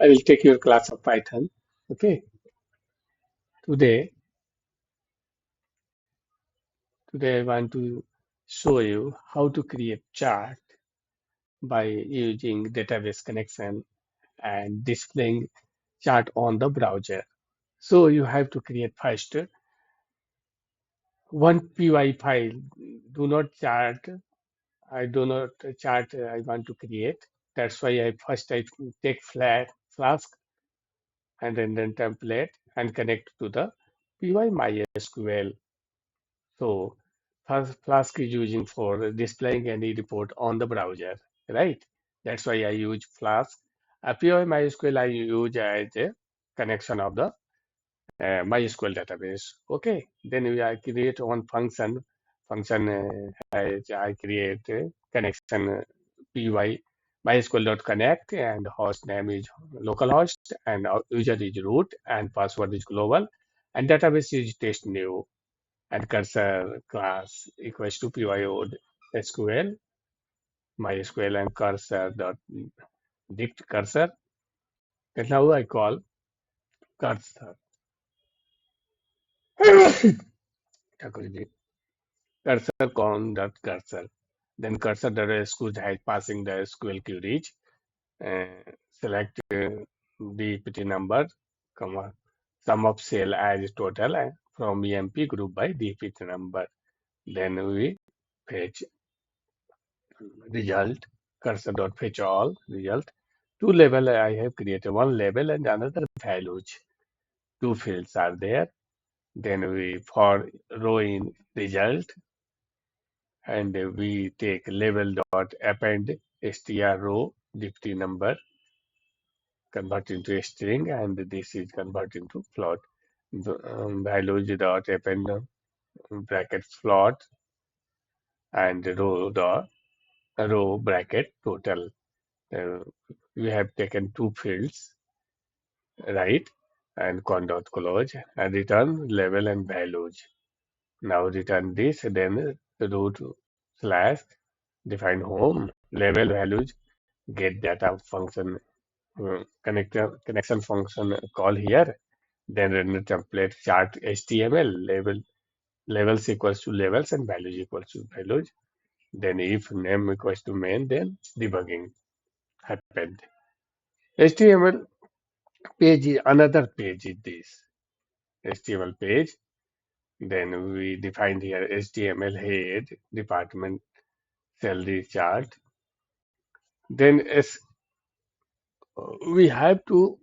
I will take your class of Python. Okay. Today, today I want to show you how to create chart by using database connection and displaying chart on the browser. So you have to create first one PY file. Do not chart. I do not chart. I want to create. That's why I take Flask and then template and connect to the PY MySQL. So Flask is using for displaying any report on the browser, right? That's why I use Flask. PY MySQL I use as a connection of the MySQL database. Okay, then we I create one function. Function I create a connection py mysql.connect and host name is localhost and our user is root and password is global and database is test new and cursor class equals to pyo SQL MySQL and cursor dot dict cursor and now I call cursor. Cursor con dot cursor. Then cursor dot SQL has passing the SQL queries. Select DPT number, comma, sum of cell as total from EMP group by DPT number. Then we fetch result. Cursor dot fetch all result. Two label I have created one label and another values. Two fields are there. Then we for row in result and we take label dot append str row DPT number convert into a string and this is convert into float. The values dot append bracket float and row bracket total. Uh, we have taken two fields, right? And con dot close and return label and values. Now return this, then root slash define home label values get data function connection function call here. Then render template chart HTML labels equals to labels and values equals to values. Then if name equals to main, then debugging happened. HTML page is another page is this HTML page. Then we defined here HTML head department salary chart. Then as we have to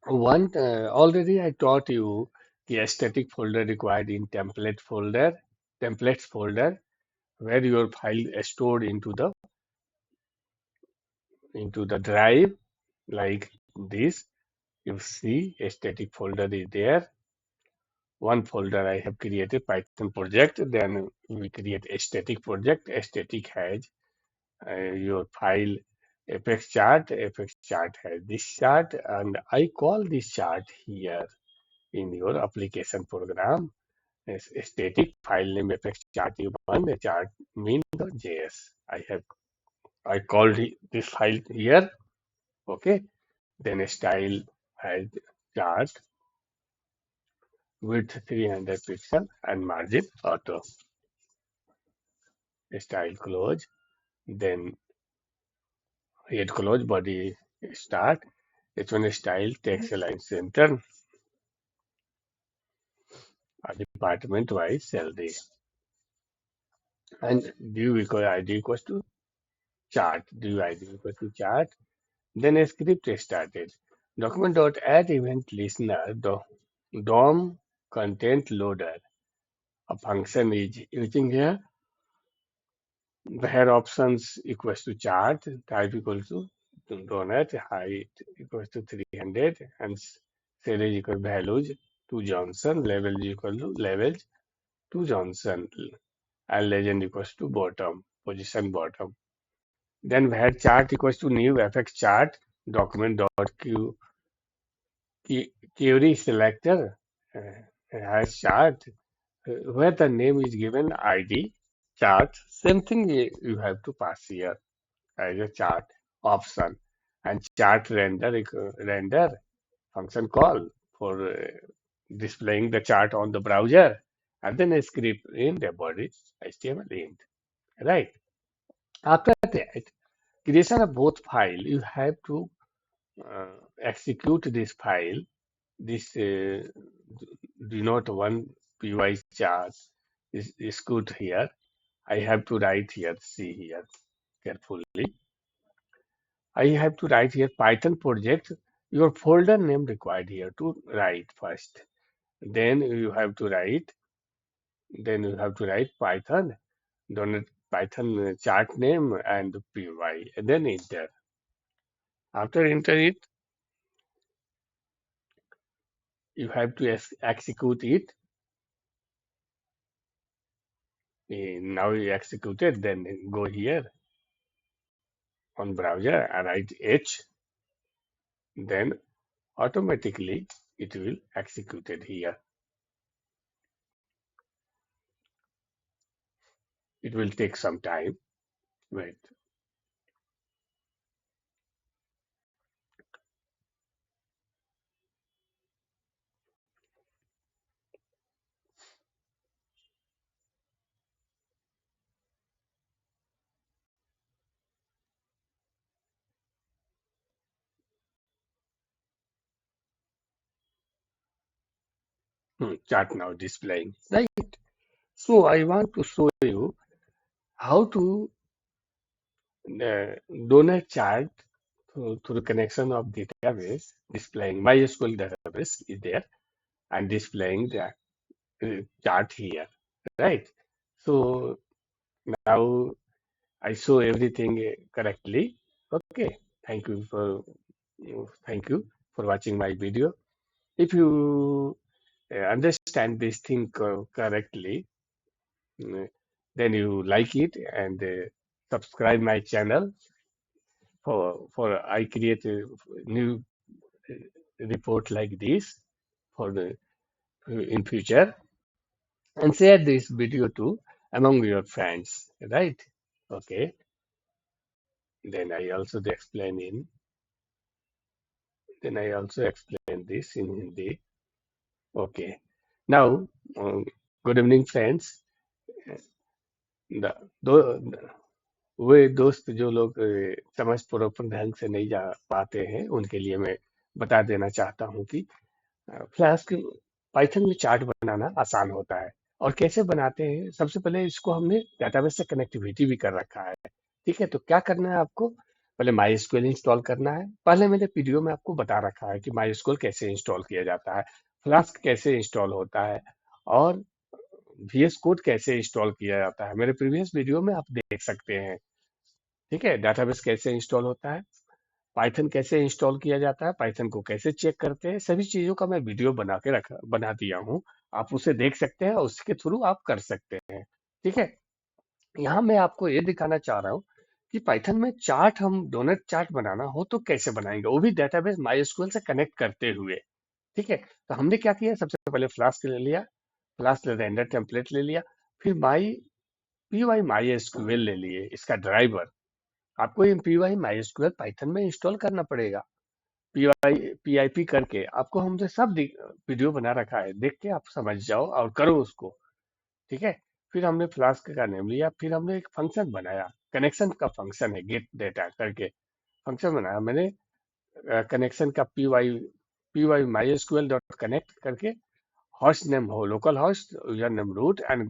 one already I taught you the aesthetic folder required in templates folder where your file is stored into the drive like this. You see a static folder is there. One folder I have created Python project. Then we create a static project. A static has your file apex chart. Apex chart has this chart, and I call this chart here in your application program. As a static file name apex chart one. The chart mean.js. I called this file here. Okay. Then a style has chart width 300 pixel and margin auto. Style close. Then head close body start. H1 style text align center. Department wise salary. And due equal ID equals to chart. Due ID equals to chart. Then a script is started. Document.add event listener DOM content loader. A function is using here. Where options equals to chart, type equals to donut, height equals to 300, and series equal values to Johnson, level equal to levels to Johnson, and legend equals to bottom, position bottom. Then where chart equals to new fx chart, document dot query selector has chart where the name is given ID chart. Same thing you have to pass here as a chart option and chart render function call for displaying the chart on the browser, and then a script in the body HTML int. Right. After that, creation of both file, you have to execute this file. This do not one py chart is good here. I have to write here. See here carefully. I have to write here Python project. Your folder name required here to write first. Then you have to write. Then you have to write Python. Donate Python chart name and py. And then enter. After enter it, you have to execute it. Now you execute it. Then go here on browser and write H. Then automatically it will execute it here. It will take some time. Wait. Chart now displaying. Right. So I want to show you how to donate chart through the connection of database, displaying MySQL database is there and displaying the chart here, right? So now I show everything correctly. Okay, thank you for watching my video. If you understand this thing correctly, mm, then you like it and subscribe my channel for I create a new report like this for the in future, and share this video too among your friends, right? Okay. Then I also explain in. Then I also explain this in Hindi. Okay. Now, um, good evening, friends. The- दो वे दोस्त जो लोग समझ proper ढंग से नहीं जा पाते हैं उनके लिए मैं बता देना चाहता हूँ कि फ्लास्क पाइथन में चार्ट बनाना आसान होता है। और कैसे बनाते हैं, सबसे पहले इसको हमने डेटाबेस से कनेक्टिविटी भी कर रखा है। ठीक है, तो क्या करना है आपको, पहले माई एसक्यूएल इंस्टॉल करना है। पहले मैंने वीडियो में आपको बता रखा है कि माई एसक्यूएल कैसे इंस्टॉल किया जाता है, फ्लास्क कैसे इंस्टॉल होता है, और VS कोड कैसे इंस्टॉल किया जाता है, मेरे प्रीवियस वीडियो में आप देख सकते हैं। ठीक है, डेटाबेस कैसे इंस्टॉल होता है, पाइथन कैसे इंस्टॉल किया जाता है, पाइथन को कैसे चेक करते हैं, सभी चीजों का मैं वीडियो बना दिया हूँ। आप उसे देख सकते हैं और उसके थ्रू आप कर सकते हैं। ठीक है, यहाँ मैं आपको ये दिखाना चाह रहा हूँ कि पाइथन में चार्ट, हम डोनट चार्ट बनाना हो तो कैसे बनाएंगे, वो भी डेटाबेस माईएसक्यूएल से कनेक्ट करते हुए। ठीक है, तो हमने क्या किया, सबसे पहले फ्लास्क ले लिया, फ्लास्क रेंडर टेम्पलेट ले लिया, फिर माई एसक्यूएल ले लिए, इसका ड्राइवर। आपको ये माई एसक्यूएल पाइथन में इंस्टॉल करना पड़ेगा। PIP करके आपको हमसे सब वीडियो बना रखा है, देख के आप समझ जाओ और करो उसको। ठीक है, फिर हमने फ्लास्क का नेम लिया, फिर हमने एक फंक्शन बनाया, कनेक्शन का फंक्शन है गेट डेटा करके फंक्शन बनाया मैंने। कनेक्शन का P Y my SQL dot connect करके होस्ट नेम हो local host, user name root and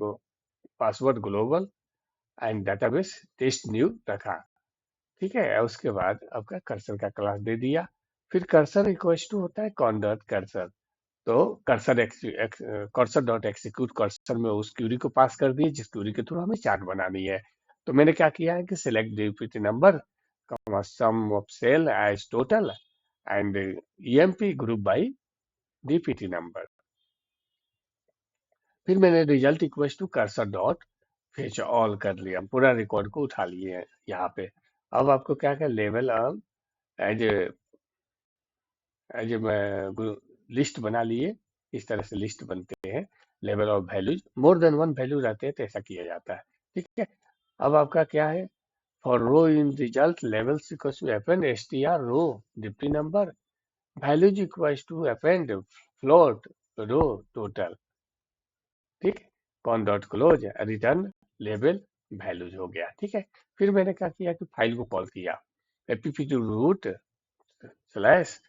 password global and database test new रखा। ठीक है, उसके बाद आपका कर्सर का क्लास दे दिया। फिर कर्सर इक्वल्स टू होता है कॉन डॉट कर्सर, तो कर्सर डॉट एक्सिक्यूट कर्सर में उस क्यूरी को पास कर दिए जिस क्यूरी के थ्रू हमें चार्ट बनानी है। तो मैंने क्या किया है कि select DPT number, sum of sale as total and EMP group by DPT number. फिर मैंने result equals to cursor dot fetch all कर लिया, पूरा रिकॉर्ड को उठा लिए हैं यहाँ पे। अब आपको क्या क्या लेवल अब एज एज लिस्ट बना लिए, इस तरह से लिस्ट बनते हैं। Level of values more than one value रहते हैं तो ऐसा किया जाता है। ठीक है, अब आपका क्या है, For row in result, levels equals to append str row deputy number, values equals to append float row total. ठीक है, cone dot close return label values हो गया। ठीक है, फिर मैंने क्या किया कि फाइल को कॉल किया APP to root slash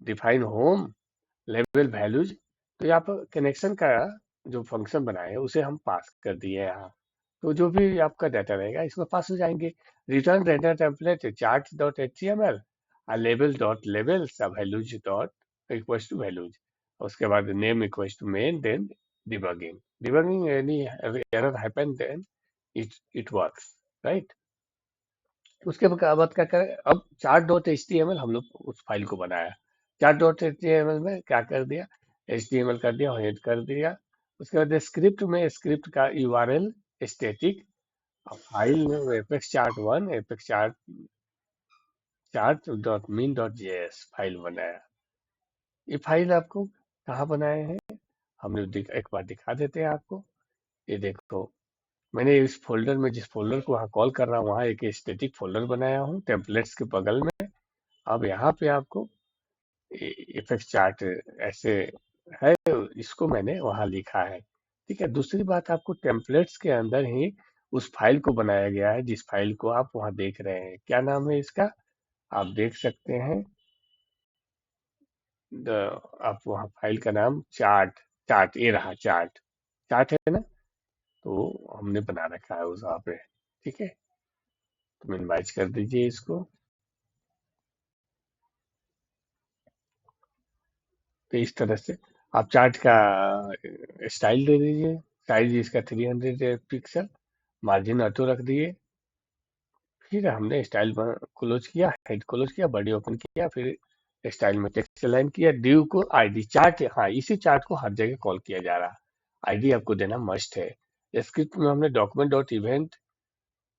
define home level values. तो यहाँ पर कनेक्शन का जो फंक्शन बनाए उसे हम पास कर दिए यहाँ। तो जो भी आपका डाटा रहेगा इसमें पास हो जाएंगे। Return render template chart dot H T M L और level dot level values dot equals to values. उसके बाद name equals to main then debugging any error happen then it works right. उसके बाद क्या करें, अब chart dot H T M L हम लोग उस फाइल को बनाया। Chart dot H T M L में क्या कर दिया, एच टी एम एल कर दिया, हेड कर दिया। उसके बाद स्क्रिप्ट में स्क्रिप्ट का U R L static, file में apex chart one apex chart chart dot min dot JS file बनाया। ये फाइल आपको कहाँ बनाए हैं, हमने एक बार दिखा देते हैं आपको। ये देखो, मैंने इस फोल्डर में जिस फोल्डर को वहाँ कॉल कर रहा हूँ वहाँ एक स्टेटिक फोल्डर बनाया हूँ टेम्पलेट्स के बगल में। अब यहाँ पे आपको इफेक्ट चार्ट ऐसे है, इसको मैंने वहाँ लिखा है। ठीक है, दूसरी बात, आपको टेम्पलेट्स के अंदर ही उस फाइल को बनाया गया है जिस फाइल को आप वहाँ देख रहे हैं। क्या नाम है इसका, आप देख सकते हैं। आप वहाँ फाइल का नाम चार्ट चार्ट ये रहा, चार्ट चार्ट है ना, तो हमने बना रखा है उस वहाँ पे। ठीक है, तो मिनिमाइज कर दीजिए इसको। तो इस तरह से आप चार्ट का स्टाइल दे दीजिए, साइज इसका 300 पिक्सल, मार्जिन ऑटो रख दिए। फिर हमने स्टाइल क्लोज किया, हेड क्लोज किया, बॉडी ओपन किया, फिर स्टाइल में टेक्स्ट अलाइन किया, ड्यू को आईडी चार्ट, हाँ इसी चार्ट को हर जगह कॉल किया जा रहा, आईडी आपको देना मस्ट है। स्क्रिप्ट में हमने document dot event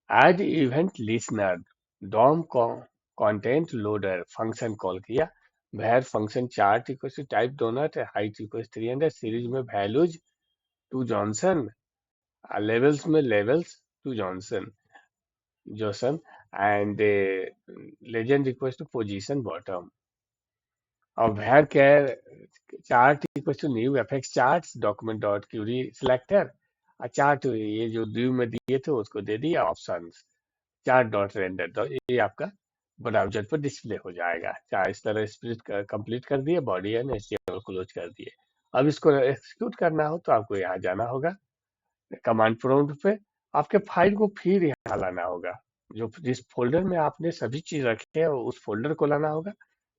add event listener DOM content loader function call किया। Var function chart equal to type donut height equal 300, series में वैल्यूज टू जॉनसन, लेवल्स में labels to JSON JSON and legend equals to position bottom। और where care chart equals to new fx charts document dot query selector, chart ये जो due में दिए थे उसको दे दिया ऑप्शंस, चार्ट डॉट रेंडर, तो ये आपका ब्राउजर पर डिस्प्ले हो जाएगा। चार इस तरह स्प्लिट कंप्लीट कर दिए, बॉडी एंड एचटीएमएल क्लोज कर दिए। अब इसको एक्सिक्यूट करना हो तो आपको यहाँ जाना होगा कमांड प्रॉम्प्ट पे, आपके फाइल को फिर यहाँ लाना होगा, जो जिस फोल्डर में आपने सभी चीज रखे हैं उस फोल्डर को लाना होगा।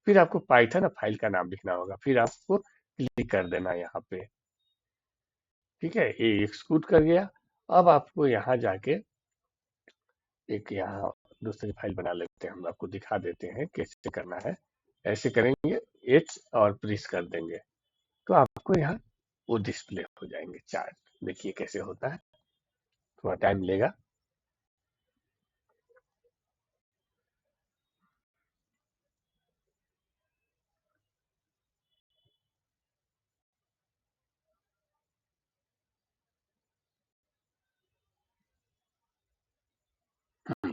फिर आपको पाइथन फाइल का नाम लिखना होगा, फिर आपको क्लिक कर देना यहाँ पे। ठीक है, ये एक्सिक्यूट कर गया। अब आपको यहाँ जाके एक यहाँ दूसरी फाइल बना लेते हैं, हम आपको दिखा देते हैं कैसे करना है। ऐसे करेंगे एच और प्रेस कर देंगे तो आपको यहाँ वो डिस्प्ले हो जाएंगे चार्ट। देखिए कैसे होता है, थोड़ा टाइम लेगा।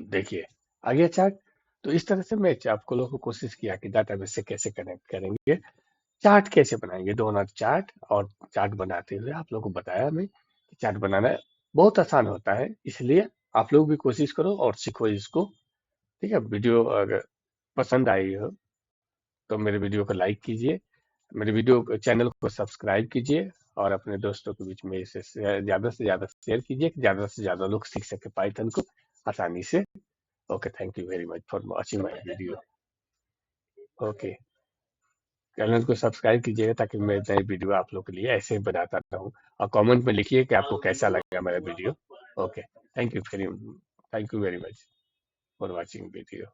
देखिए आ गया चार्ट। तो इस तरह से मैं आपको लोगों को कोशिश किया कि डाटाबेस से कैसे कनेक्ट करेंगे, चार्ट कैसे बनाएंगे, डोनट चार्ट। और चार्ट बनाते हुए आप लोगों को बताया मैं कि चार्ट बनाना बहुत आसान होता है, इसलिए आप लोग भी कोशिश करो और सीखो इसको। ठीक है, वीडियो अगर पसंद आई हो तो मेरे वीडियो को लाइक कीजिए, मेरे वीडियो चैनल को सब्सक्राइब कीजिए और अपने दोस्तों के बीच में इसे ज़्यादा से ज़्यादा शेयर कीजिए कि ज़्यादा से ज़्यादा लोग सीख सके पाइथन को आसानी से। Okay, thank you very much for watching my video. Okay, channel को सब्सक्राइब कीजिएगा ताकि मैं नए वीडियो आप लोग के लिए ऐसे ही बनाता रहूँ। और कमेंट में लिखिए कि आपको कैसा लगा मेरा video. Okay, thank you very much for watching video.